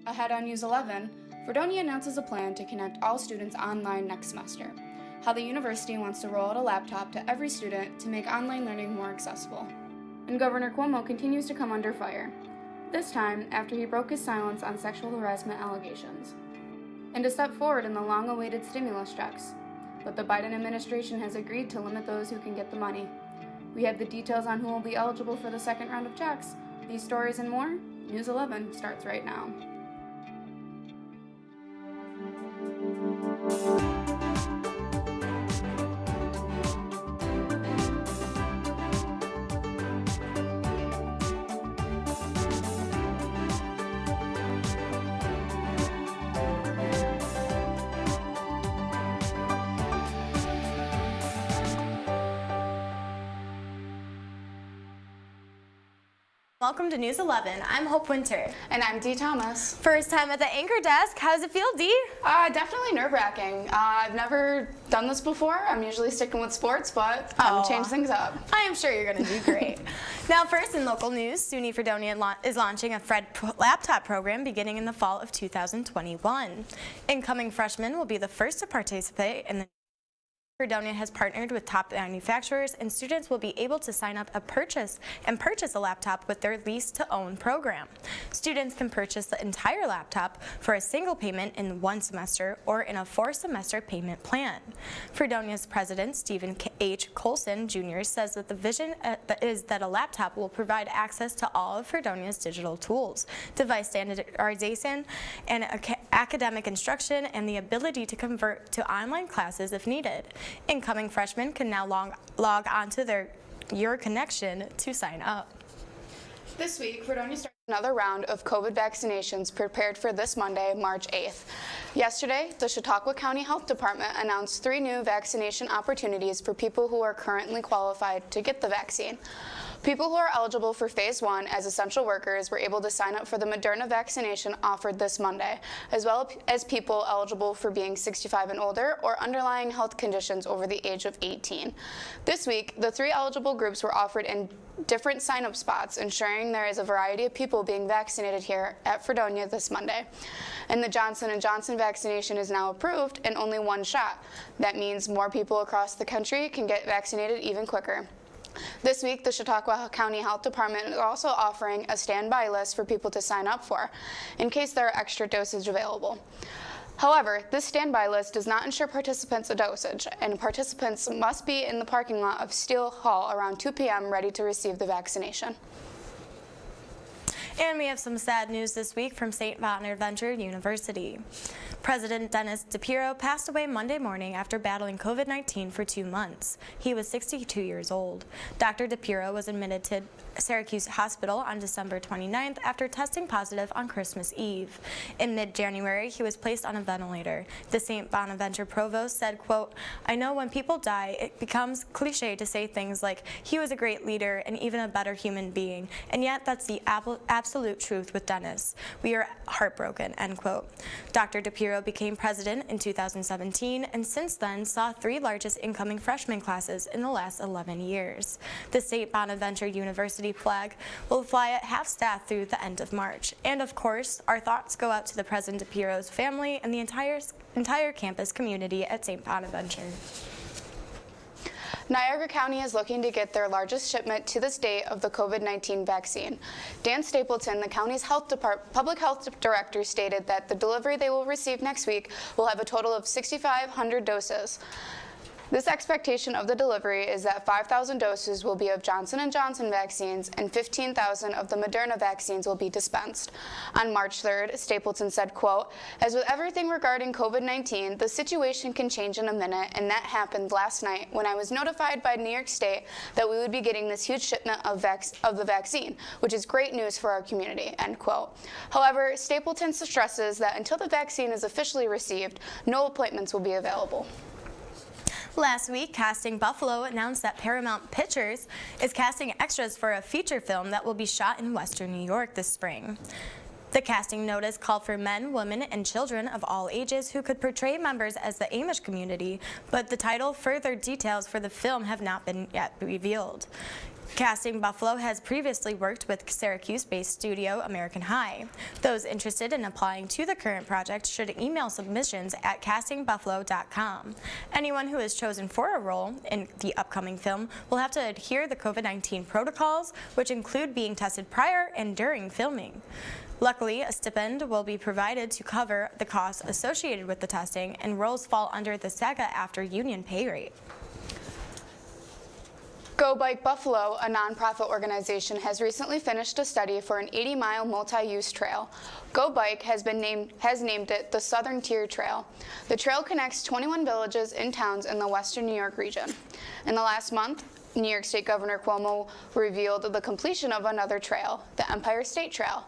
Ahead on News 11, Fredonia announces a plan to connect all students online next semester. How the university wants to roll out a laptop to every student to make online learning more accessible. And Governor Cuomo continues to come under fire, this time after he broke his silence on sexual harassment allegations. And a step forward in the long-awaited stimulus checks, but the Biden administration has agreed to limit those who can get the money. We have the details on who will be eligible for the second round of checks. These stories and more, News 11 starts right now. Welcome to News 11. I'm Hope Winter. And I'm Dee Thomas. First time at the anchor desk. How does it feel, Dee? Definitely nerve-wracking. I've never done this before. I'm usually sticking with sports, but I'm going to change things up. I am sure you're going to do great. Now, first in local news, SUNY Fredonia is launching a Fred laptop program beginning in the fall of 2021. Incoming freshmen will be the first to participate in the Fredonia has partnered with top manufacturers, and students will be able to sign up purchase a laptop with their lease-to-own program. Students can purchase the entire laptop for a single payment in one semester or in a 4-semester payment plan. Fredonia's president, Stephen H. Colson Jr., says that the vision is that a laptop will provide access to all of Fredonia's digital tools, device standardization, and academic instruction, and the ability to convert to online classes if needed. Incoming freshmen can now log onto Your Connection to sign up. This week, Fredonia started another round of COVID vaccinations prepared for this Monday, March 8th. Yesterday, the Chautauqua County Health Department announced 3 new vaccination opportunities for people who are currently qualified to get the vaccine. People who are eligible for Phase 1 as essential workers were able to sign up for the Moderna vaccination offered this Monday, as well as people eligible for being 65 and older or underlying health conditions over the age of 18. This week, the 3 eligible groups were offered in different sign-up spots, ensuring there is a variety of people being vaccinated here at Fredonia this Monday. And the Johnson & Johnson vaccination is now approved and only 1 shot. That means more people across the country can get vaccinated even quicker. This week, the Chautauqua County Health Department is also offering a standby list for people to sign up for, in case there are extra dosage available. However, this standby list does not ensure participants a dosage, and participants must be in the parking lot of Steele Hall around 2 p.m. ready to receive the vaccination. And we have some sad news this week from St. Bonaventure University. President Dennis DePiero passed away Monday morning after battling COVID-19 for 2 months. He was 62 years old. Dr. DePiero was admitted to Syracuse Hospital on December 29th after testing positive on Christmas Eve. In mid-January, he was placed on a ventilator. The St. Bonaventure provost said, quote, "I know when people die, it becomes cliche to say things like, he was a great leader and even a better human being, and yet that's the absolute truth with Dennis. We are heartbroken," end quote. Dr. DePiero became president in 2017 and since then saw 3 largest incoming freshman classes in the last 11 years. The St. Bonaventure University flag will fly at half-staff through the end of March. And of course, our thoughts go out to the President DePiero's family and the entire campus community at St. Bonaventure. Niagara County is looking to get their largest shipment to this date of the COVID-19 vaccine. Dan Stapleton, the county's public health director, stated that the delivery they will receive next week will have a total of 6,500 doses. This expectation of the delivery is that 5,000 doses will be of Johnson & Johnson vaccines and 15,000 of the Moderna vaccines will be dispensed. On March 3rd, Stapleton said, quote, "As with everything regarding COVID-19, the situation can change in a minute, and that happened last night when I was notified by New York State that we would be getting this huge shipment of the vaccine, which is great news for our community," end quote. However, Stapleton stresses that until the vaccine is officially received, no appointments will be available. Last week, Casting Buffalo announced that Paramount Pictures is casting extras for a feature film that will be shot in Western New York this spring. The casting notice called for men, women, and children of all ages who could portray members as the Amish community, but the title further details for the film have not been yet revealed. Casting Buffalo has previously worked with Syracuse-based studio American High. Those interested in applying to the current project should email submissions at castingbuffalo.com. Anyone who is chosen for a role in the upcoming film will have to adhere to COVID-19 protocols, which include being tested prior and during filming. Luckily, a stipend will be provided to cover the costs associated with the testing, and roles fall under the SAG-AFTRA union pay rate. Go Bike Buffalo, a nonprofit organization, has recently finished a study for an 80-mile multi-use trail. Go Bike has named it the Southern Tier Trail. The trail connects 21 villages and towns in the western New York region. In the last month, New York State Governor Cuomo revealed the completion of another trail, the Empire State Trail.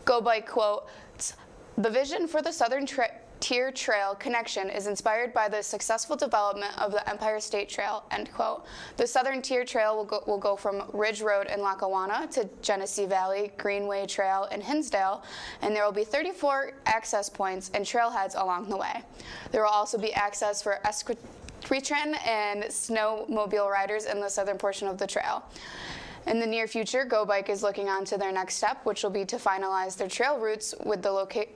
Go Bike quotes, "The vision for the Southern Tier Trail connection is inspired by the successful development of the Empire State Trail," end quote. The Southern Tier Trail will go from Ridge Road in Lackawanna to Genesee Valley Greenway Trail in Hinsdale, and there will be 34 access points and trailheads along the way. There will also be access for equestrian and snowmobile riders in the southern portion of the trail. In the near future, Go Bike is looking on to their next step, which will be to finalize their trail routes with the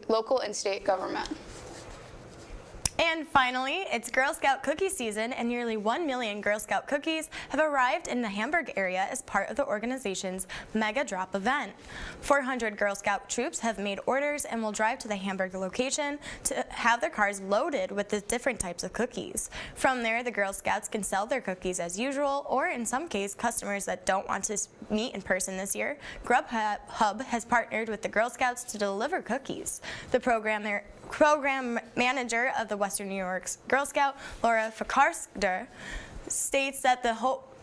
local and state government. And finally, it's Girl Scout cookie season, and nearly 1 million Girl Scout cookies have arrived in the Hamburg area as part of the organization's Mega Drop event. 400 Girl Scout troops have made orders and will drive to the Hamburg location to have their cars loaded with the different types of cookies. From there, the Girl Scouts can sell their cookies as usual, or in some cases, customers that don't want to meet in person this year, Grubhub has partnered with the Girl Scouts to deliver cookies. The program manager of the Western New York's Girl Scout, Laura Fakarskder, states that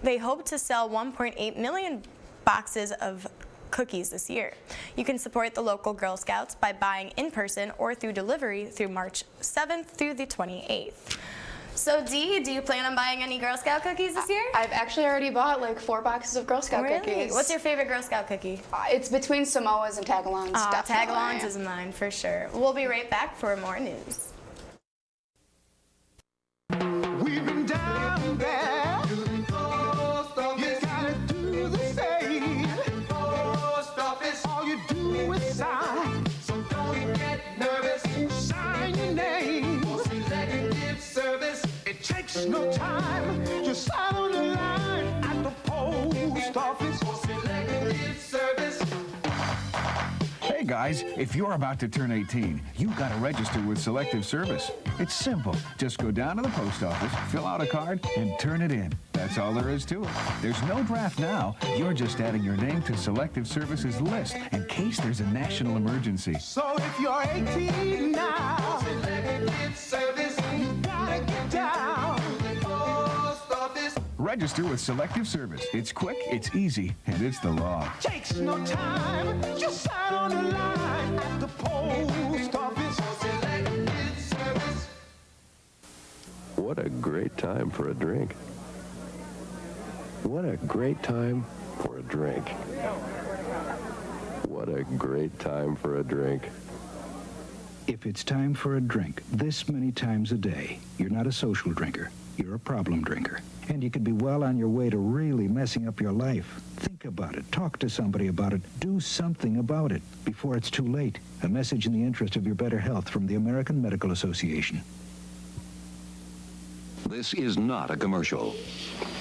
they hope to sell 1.8 million boxes of cookies this year. You can support the local Girl Scouts by buying in person or through delivery through March 7th through the 28th. So Dee, do you plan on buying any Girl Scout cookies this year? I've actually already bought like 4 boxes of Girl Scout cookies. What's your favorite Girl Scout cookie? It's between Samoas and Tagalongs, definitely. Tagalongs is mine for sure. We'll be right back for more news. We've been down there. You gotta do the same. All you do is sign. So don't get nervous. Sign your name. For selective service. It takes no time. Just sign on the line at the post office. For selective service. Hey guys, if you're about to turn 18, you've got to register with Selective Service. It's simple. Just go down to the post office, fill out a card, and turn it in. That's all there is to it. There's no draft now. You're just adding your name to Selective Service's list in case there's a national emergency. So if you're 18 now, selective service, you gotta get down to the post office. Register with Selective Service. It's quick, it's easy, and it's the law. Takes no time. Just sign on the line at the post office. Selective service. What a great time for a drink. What a great time for a drink. What a great time for a drink. If it's time for a drink this many times a day, you're not a social drinker. You're a problem drinker. And you could be well on your way to really messing up your life. Think about it. Talk to somebody about it. Do something about it before it's too late. A message in the interest of your better health from the American Medical Association. This is not a commercial.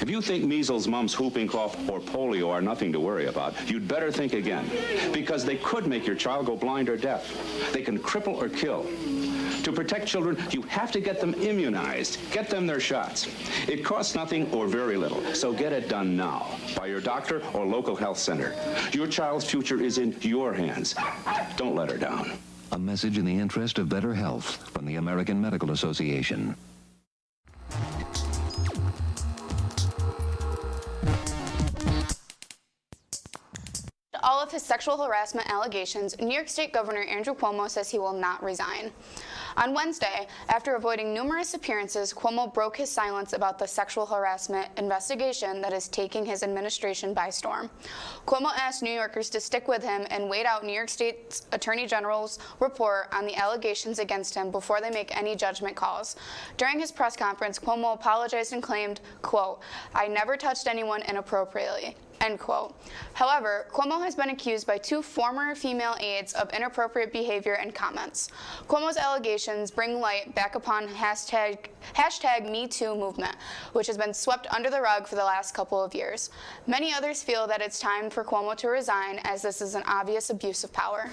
If you think measles, mumps, whooping cough, or polio are nothing to worry about, you'd better think again, because they could make your child go blind or deaf. They can cripple or kill. To protect children, you have to get them immunized. Get them their shots. It costs nothing or very little, so get it done now by your doctor or local health center. Your child's future is in your hands. Don't let her down. A message in the interest of better health from the American Medical Association. All of his sexual harassment allegations, New York State Governor Andrew Cuomo says he will not resign. On Wednesday, after avoiding numerous appearances, Cuomo broke his silence about the sexual harassment investigation that is taking his administration by storm. Cuomo asked New Yorkers to stick with him and wait out New York State's Attorney General's report on the allegations against him before they make any judgment calls. During his press conference, Cuomo apologized and claimed, quote, "I never touched anyone inappropriately." end quote. However, Cuomo has been accused by 2 former female aides of inappropriate behavior and comments. Cuomo's allegations bring light back upon hashtag #MeToo movement, which has been swept under the rug for the last couple of years. Many others feel that it's time for Cuomo to resign, as this is an obvious abuse of power.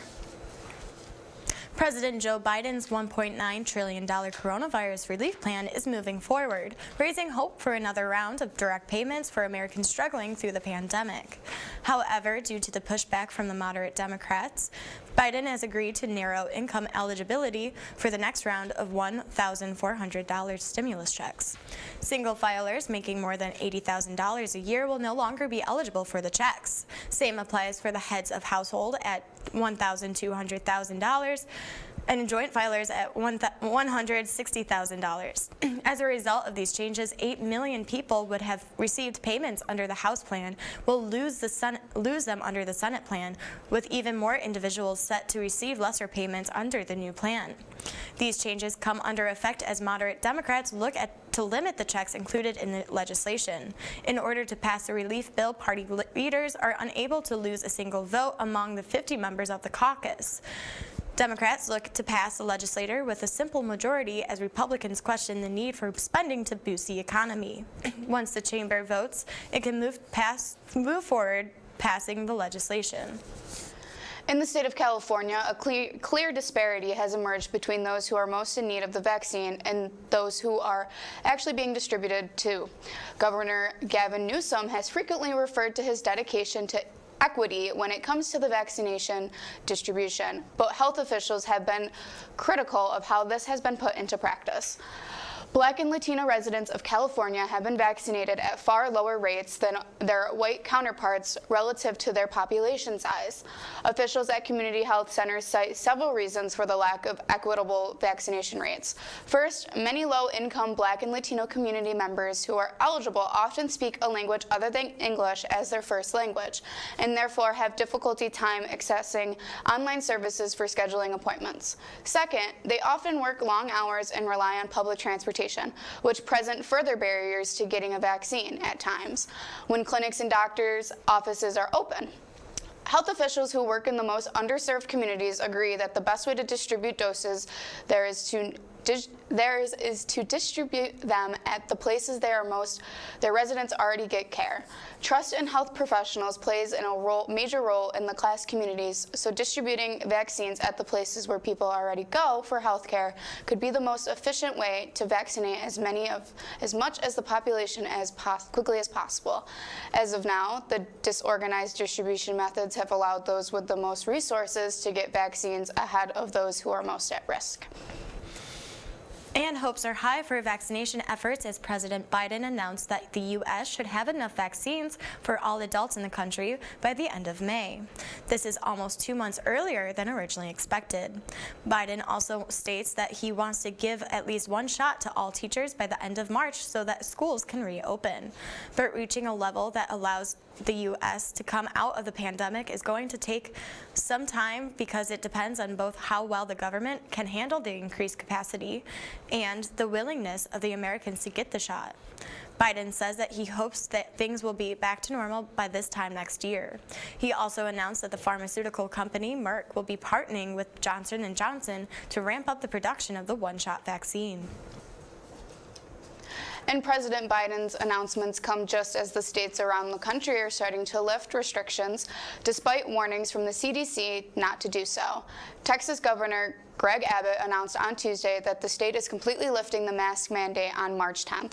President Joe Biden's $1.9 trillion coronavirus relief plan is moving forward, raising hope for another round of direct payments for Americans struggling through the pandemic. However, due to the pushback from the moderate Democrats, Biden has agreed to narrow income eligibility for the next round of $1,400 stimulus checks. Single filers making more than $80,000 a year will no longer be eligible for the checks. Same applies for the heads of household at $1,200,000 and joint filers at $160,000. As a result of these changes, 8 million people would have received payments under the House plan will lose them under the Senate plan, with even more individuals set to receive lesser payments under the new plan. These changes come under effect as moderate Democrats look to limit the checks included in the legislation. In order to pass the relief bill, party leaders are unable to lose a single vote among the 50 members of the caucus. Democrats look to pass the legislature with a simple majority as Republicans question the need for spending to boost the economy. Once the chamber votes, it can move forward passing the legislation. In the state of California, a clear disparity has emerged between those who are most in need of the vaccine and those who are actually being distributed to. Governor Gavin Newsom has frequently referred to his dedication to equity when it comes to the vaccination distribution, but health officials have been critical of how this has been put into practice. Black and Latino residents of California have been vaccinated at far lower rates than their white counterparts relative to their population size. Officials at community health centers cite several reasons for the lack of equitable vaccination rates. First, many low-income Black and Latino community members who are eligible often speak a language other than English as their first language, and therefore have difficulty time accessing online services for scheduling appointments. Second, they often work long hours and rely on public transportation, which present further barriers to getting a vaccine at times when clinics and doctors' offices are open. Health officials who work in the most underserved communities agree that the best way to distribute doses is to distribute them at the places their residents already get care. Trust in health professionals plays a major role in the class communities, so distributing vaccines at the places where people already go for health care could be the most efficient way to vaccinate as much as the population as quickly as possible. As of now, the disorganized distribution methods have allowed those with the most resources to get vaccines ahead of those who are most at risk. And hopes are high for vaccination efforts as President Biden announced that the U.S. should have enough vaccines for all adults in the country by the end of May. This is almost 2 months earlier than originally expected. Biden also states that he wants to give at least 1 shot to all teachers by the end of March so that schools can reopen. But reaching a level that allows the U.S. to come out of the pandemic is going to take some time because it depends on both how well the government can handle the increased capacity and the willingness of the Americans to get the shot. Biden says that he hopes that things will be back to normal by this time next year. He also announced that the pharmaceutical company Merck will be partnering with Johnson & Johnson to ramp up the production of the one-shot vaccine. And President Biden's announcements come just as the states around the country are starting to lift restrictions, despite warnings from the CDC not to do so. Texas Governor Greg Abbott announced on Tuesday that the state is completely lifting the mask mandate on March 10th.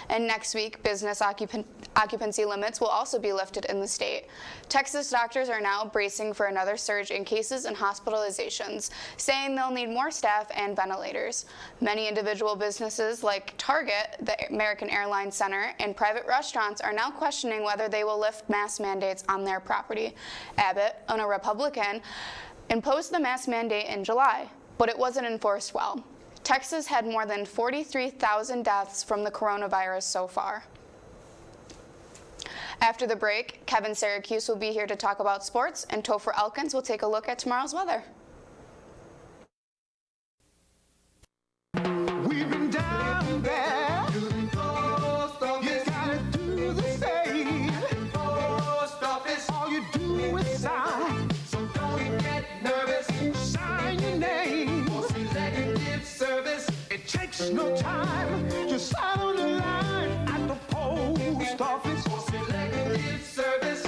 And next week, business occupancy limits will also be lifted in the state. Texas doctors are now bracing for another surge in cases and hospitalizations, saying they'll need more staff and ventilators. Many individual businesses like Target, the American Airlines Center, and private restaurants are now questioning whether they will lift mask mandates on their property. Abbott, a Republican, imposed the mask mandate in July, but it wasn't enforced well. Texas had more than 43,000 deaths from the coronavirus so far. After the break, Kevin Syracuse will be here to talk about sports, and Topher Elkins will take a look at tomorrow's weather. We've been down there. You gotta do the same. Takes no time, just sign on the line at the post office for Selective Service.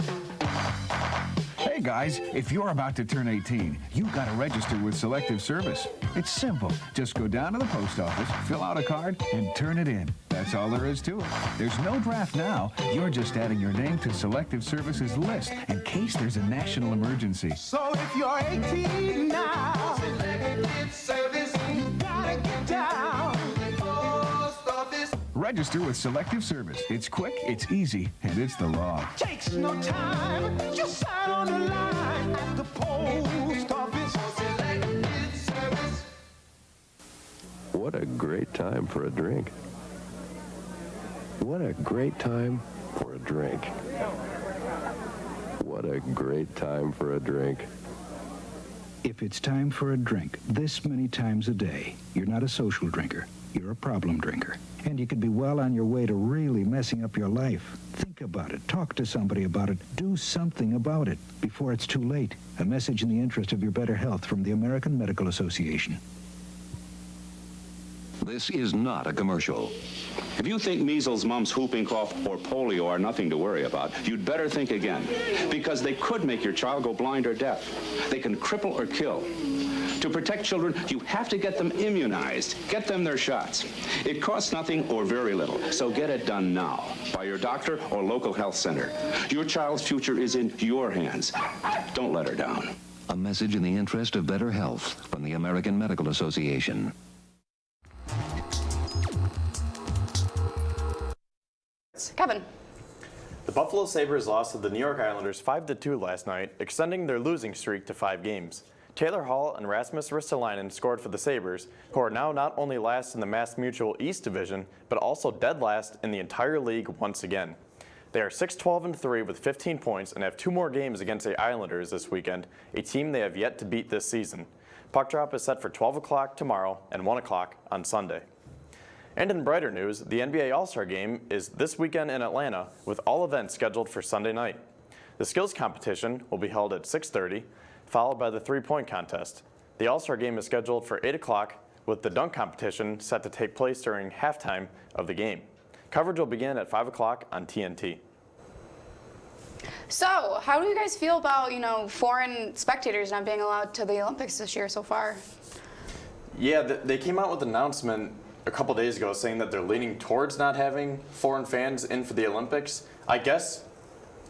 Hey guys, if you're about to turn 18, you got to register with Selective Service. It's simple. Just go down to the post office, fill out a card, and turn it in. That's all there is to it. There's no draft now. You're just adding your name to Selective Service's list in case there's a national emergency. So if you're 18 now, Selective Service, you gotta get down to the post office. Register with Selective Service. It's quick, it's easy, and it's the law. Takes no time, just sign on the line at the post office for Selective Service. What a great time for a drink. What a great time for a drink. What a great time for a drink. If it's time for a drink this many times a day, you're not a social drinker. You're a problem drinker. And you could be well on your way to really messing up your life. Think about it. Talk to somebody about it. Do something about it before it's too late. A message in the interest of your better health from the American Medical Association. This is not a commercial. If you think measles, mumps, whooping cough, or polio are nothing to worry about, you'd better think again, because they could make your child go blind or deaf. They can cripple or kill. To protect children, you have to get them immunized. Get them their shots. It costs nothing or very little, so get it done now by your doctor or local health center. Your child's future is in your hands. Don't let her down. A message in the interest of better health from the American Medical Association. Kevin. The Buffalo Sabres lost to the New York Islanders 5-2 last night, extending their losing streak to 5 games. Taylor Hall and Rasmus Ristolainen scored for the Sabres, who are now not only last in the Mass Mutual East Division, but also dead last in the entire league once again. They are 6-12-3 with 15 points and have 2 more games against the Islanders this weekend, a team they have yet to beat this season. Puck drop is set for 12 o'clock tomorrow and 1 o'clock on Sunday. And in brighter news, the NBA All-Star Game is this weekend in Atlanta, with all events scheduled for Sunday night. The skills competition will be held at 6:30, followed by the three-point contest. The All-Star Game is scheduled for 8 o'clock, with the dunk competition set to take place during halftime of the game. Coverage will begin at 5 o'clock on TNT. So, how do you guys feel about, foreign spectators not being allowed to the Olympics this year so far? Yeah, they came out with an announcement a couple days ago saying that they're leaning towards not having foreign fans in for the Olympics.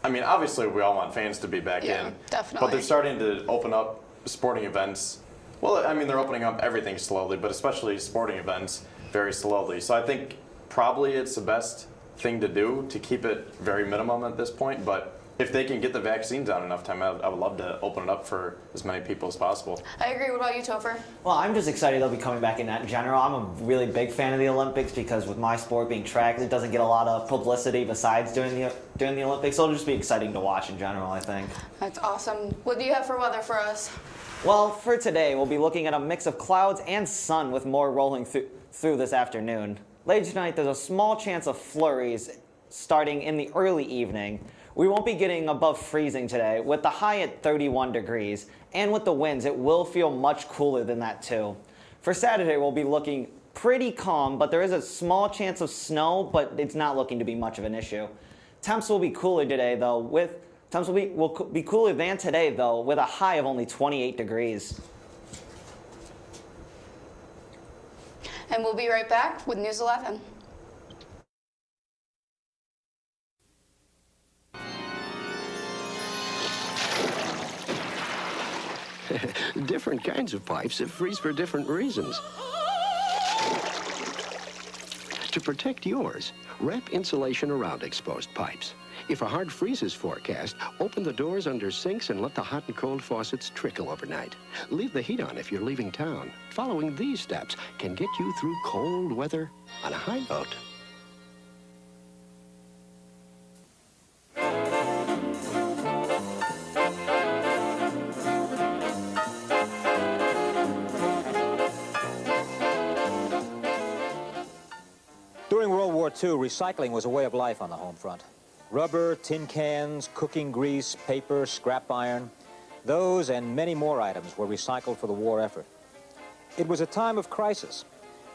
Obviously we all want fans to be back in. Definitely. But they're starting to open up sporting events. Well, they're opening up everything slowly, but especially sporting events very slowly. So I think probably it's the best thing to do to keep it very minimum at this point. But if they can get the vaccines out in enough time, I would love to open it up for as many people as possible. I agree. What about you, Topher? Well, I'm just excited they'll be coming back in that in general. I'm a really big fan of the Olympics because with my sport being track, it doesn't get a lot of publicity besides during the Olympics. So it'll just be exciting to watch in general, I think. That's awesome. What do you have for weather for us? Well, for today, we'll be looking at a mix of clouds and sun with more rolling through this afternoon. Later tonight, there's a small chance of flurries starting in the early evening. We won't be getting above freezing today, with the high at 31 degrees. And with the winds, it will feel much cooler than that too. For Saturday, we'll be looking pretty calm, but there is a small chance of snow, but it's not looking to be much of an issue. Temps will be cooler today, though. Temps will be cooler than today, though, with a high of only 28 degrees. And we'll be right back with News 11. Different kinds of pipes that freeze for different reasons. To protect yours, wrap insulation around exposed pipes. If a hard freeze is forecast, open the doors under sinks and let the hot and cold faucets trickle overnight. Leave the heat on if you're leaving town. Following these steps can get you through cold weather on a high note. During World War II, recycling was a way of life on the home front. Rubber, tin cans, cooking grease, paper, scrap iron, those and many more items were recycled for the war effort. It was a time of crisis.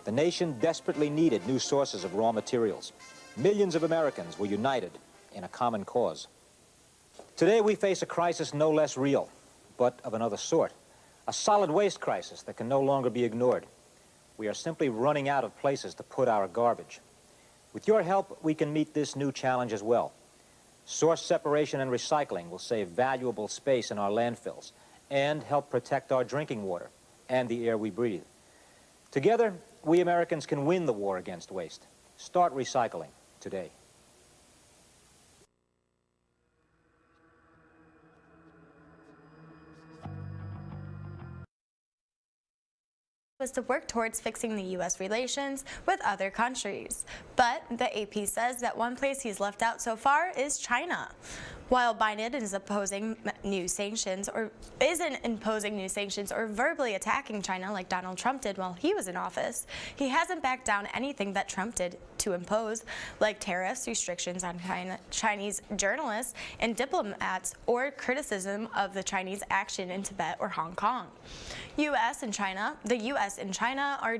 The nation desperately needed new sources of raw materials. Millions of Americans were united in a common cause. Today we face a crisis no less real, but of another sort. A solid waste crisis that can no longer be ignored. We are simply running out of places to put our garbage. With your help, we can meet this new challenge as well. Source separation and recycling will save valuable space in our landfills and help protect our drinking water and the air we breathe. Together, we Americans can win the war against waste. Start recycling today. Was to work towards fixing the U.S. relations with other countries. But the AP says that one place he's left out so far is China. While Biden is imposing new sanctions or verbally attacking China like Donald Trump did while he was in office, he hasn't backed down anything that Trump did to impose, like tariffs, restrictions on Chinese journalists and diplomats, or criticism of the Chinese action in Tibet or Hong Kong. The U.S. and China are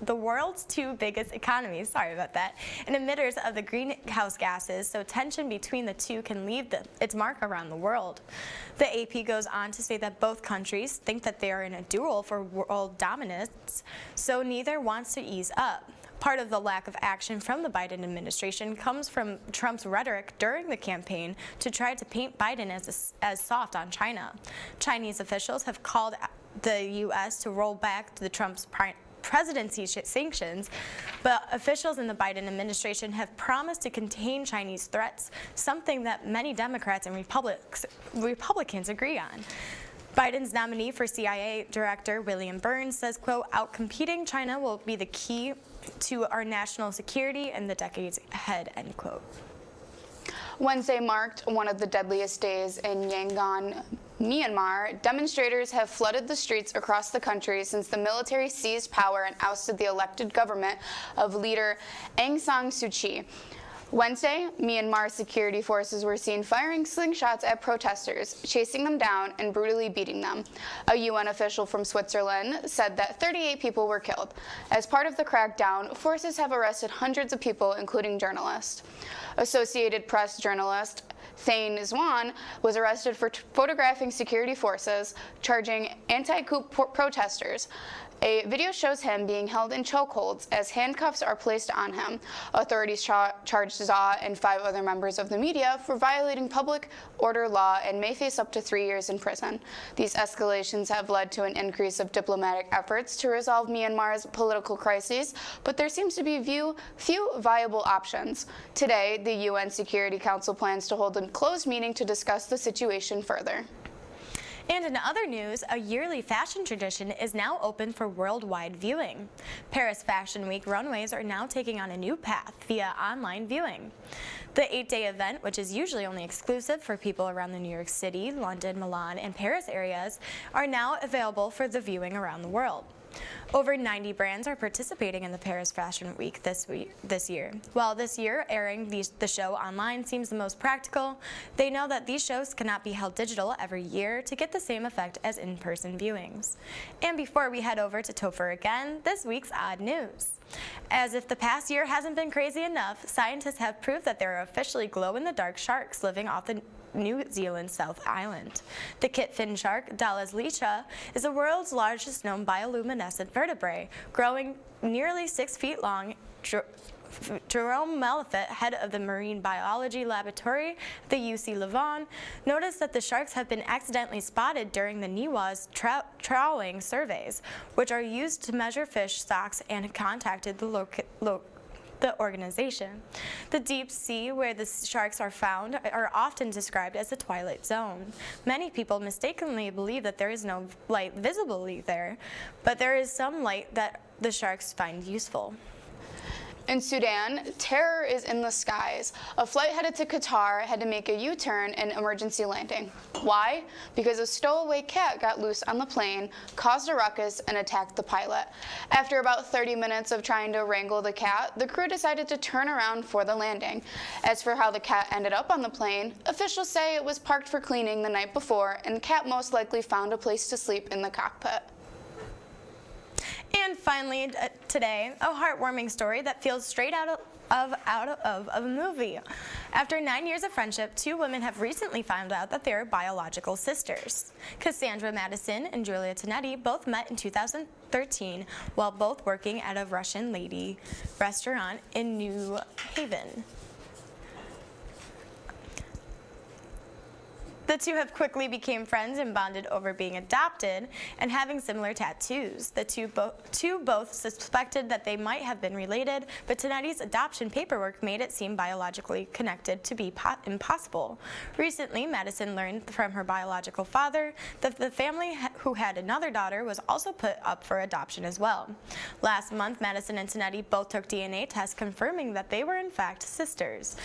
the world's two biggest economies, sorry about that, and emitters of the greenhouse gases, so tension between the two can leave its mark around the world. The AP goes on to say that both countries think that they are in a duel for world dominance, so neither wants to ease up. Part of the lack of action from the Biden administration comes from Trump's rhetoric during the campaign to try to paint Biden as soft on China. Chinese officials have called the U.S. to roll back the Trump's presidency sanctions, but officials in the Biden administration have promised to contain Chinese threats, something that many Democrats and Republicans agree on. Biden's nominee for CIA Director William Burns says, quote, "Outcompeting China will be the key to our national security in the decades ahead," end quote. Wednesday marked one of the deadliest days in Yangon, Myanmar. Demonstrators have flooded the streets across the country since the military seized power and ousted the elected government of leader Aung San Suu Kyi. Wednesday, Myanmar security forces were seen firing slingshots at protesters, chasing them down and brutally beating them. A UN official from Switzerland said that 38 people were killed. As part of the crackdown, forces have arrested hundreds of people, including journalists. Associated Press journalist Thein Zwan was arrested for photographing security forces, charging anti-coup protesters. A video shows him being held in chokeholds as handcuffs are placed on him. Authorities charged Zha and 5 other members of the media for violating public order law and may face up to 3 years in prison. These escalations have led to an increase of diplomatic efforts to resolve Myanmar's political crises, but there seems to be few viable options. Today, the UN Security Council plans to hold a closed meeting to discuss the situation further. And in other news, a yearly fashion tradition is now open for worldwide viewing. Paris Fashion Week runways are now taking on a new path via online viewing. The 8-day event, which is usually only exclusive for people around the New York City, London, Milan, and Paris areas, are now available for the viewing around the world. Over 90 brands are participating in the Paris Fashion Week this year. While this year airing the show online seems the most practical, they know that these shows cannot be held digital every year to get the same effect as in-person viewings. And before we head over to Topher again, this week's odd news. As if the past year hasn't been crazy enough, scientists have proved that there are officially glow-in-the-dark sharks living off the New Zealand South Island. The kit-fin shark, Dallas leacha, is the world's largest known bioluminescent vertebrae, growing nearly 6 feet long. Jerome Malafit, head of the Marine Biology Laboratory at the UC Louvain, noticed that the sharks have been accidentally spotted during the NIWA's trawling surveys, which are used to measure fish stocks, and contacted the organization. The deep sea where the sharks are found are often described as the twilight zone. Many people mistakenly believe that there is no light visibly there, but there is some light that the sharks find useful. In Sudan, terror is in the skies. A flight headed to Qatar had to make a U-turn and emergency landing. Why? Because a stowaway cat got loose on the plane, caused a ruckus, and attacked the pilot. After about 30 minutes of trying to wrangle the cat, the crew decided to turn around for the landing. As for how the cat ended up on the plane, officials say it was parked for cleaning the night before, and the cat most likely found a place to sleep in the cockpit. And finally today, a heartwarming story that feels straight out of a movie. After 9 years of friendship, two women have recently found out that they are biological sisters. Cassandra Madison and Julia Tonetti both met in 2013 while both working at a Russian lady restaurant in New Haven. The two have quickly became friends and bonded over being adopted and having similar tattoos. The two both suspected that they might have been related, but Tonetti's adoption paperwork made it seem biologically connected to be impossible. Recently, Madison learned from her biological father that the family who had another daughter was also put up for adoption as well. Last month, Madison and Tonetti both took DNA tests confirming that they were in fact sisters.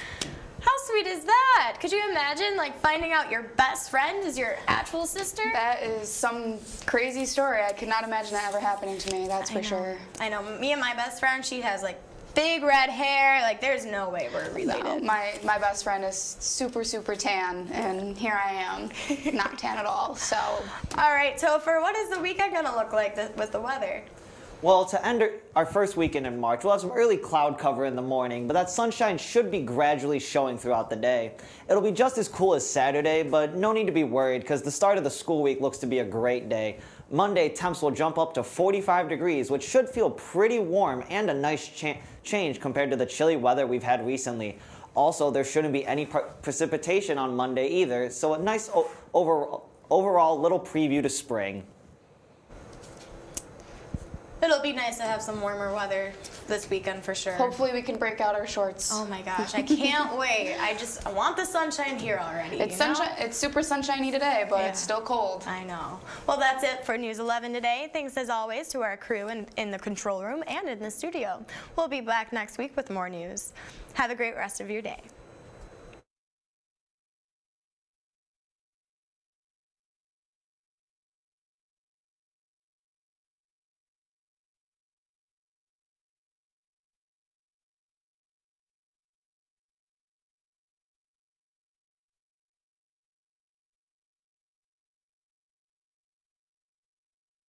How sweet is that? Could you imagine like finding out your best friend is your actual sister? That is some crazy story. I could not imagine that ever happening to me, that's for sure. I know. Me and my best friend, she has like big red hair. Like there's no way we're related. No, my best friend is super, super tan, and here I am, not tan at all, so. All right, Topher, what is the weekend gonna look like with the weather? Well, to end our first weekend in March, we'll have some early cloud cover in the morning, but that sunshine should be gradually showing throughout the day. It'll be just as cool as Saturday, but no need to be worried because the start of the school week looks to be a great day. Monday, temps will jump up to 45 degrees, which should feel pretty warm and a nice change compared to the chilly weather we've had recently. Also, there shouldn't be any precipitation on Monday either, so a nice overall little preview to spring. It'll be nice to have some warmer weather this weekend for sure. Hopefully we can break out our shorts. Oh my gosh, I can't wait. I want the sunshine here already. It's sunshine. It's super sunshiny today, but it's still cold. I know. Well, that's it for News 11 today. Thanks as always to our crew in the control room and in the studio. We'll be back next week with more news. Have a great rest of your day.